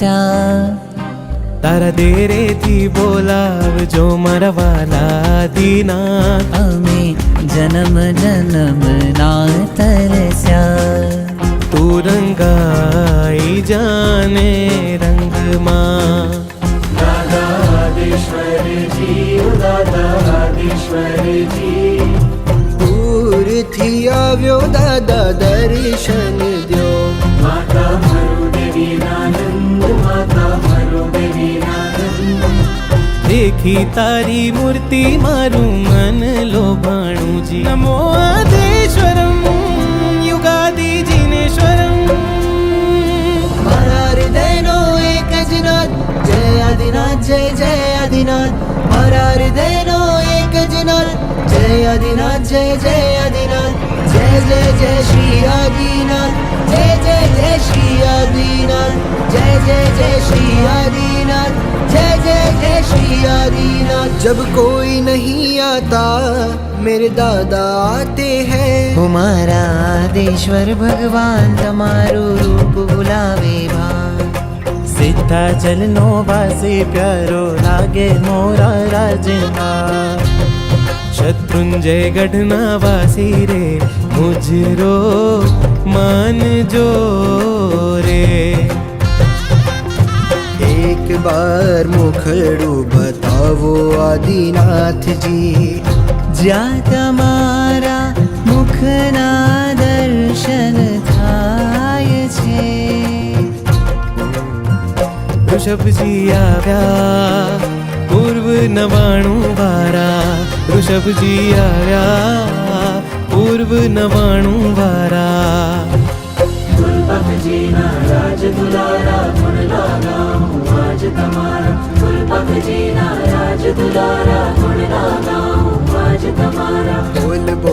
તરસ્યા તારા દેરેથી બોલાવજો મારા વાલા દીનાથ અમે જન્મ જન્મના તરસ્યા તું રંગાઈ જાને રંગમાં દાદા આદેશ્વરજી દાદા આદેશ્વરજી દૂરથી આવ્યો દાદા દર્શન દ્યો માતા મારો દેવીનાનંદ માતા મારો દેવીનાનંદ દેખી તારી મૂર્તિ મારું મન લોભાણું જી નમો આદેશ્વરમ યુગાદી જીનેશ્વરમ મારા હૃદયનો એક જ નાદ જય આદિનાથ જય જય આદિનાથ મારા હૃદયનો એક જ નાદ જય આદિનાથ જય જય આદિનાથ જય જય જય શ્રી આદિનાથ જય જય જય શ્રી આદિનાથ જય જય જય श्री आदिनाथ जय जय जय श्री आदिनाथ जब कोई नहीं आता मेरे दादा आते हैं हमारा आदेश्वर भगवान તમારું રૂપ ભુલાવે ભા સિદ્ધાચલનો વાસી પ્યારો લાગે મોરા રાજમાં શત્રુંજય ગઢના વાસી રે મુજરો માનજો રે एक बार मुखड़ू बताओ आदिनाथ जी જ્યાં તમારા મુખના દર્શન થાય છે ઋષભજી આવ્યા પૂર્વ 99 વારા ઋષભજી આવ્યા પૂર્વ 99 વારા ગુલપતજીના રાજ દુલારા ગુણ ગાના હું આજ તમારા ગુલપતજીના રાજ દુલારા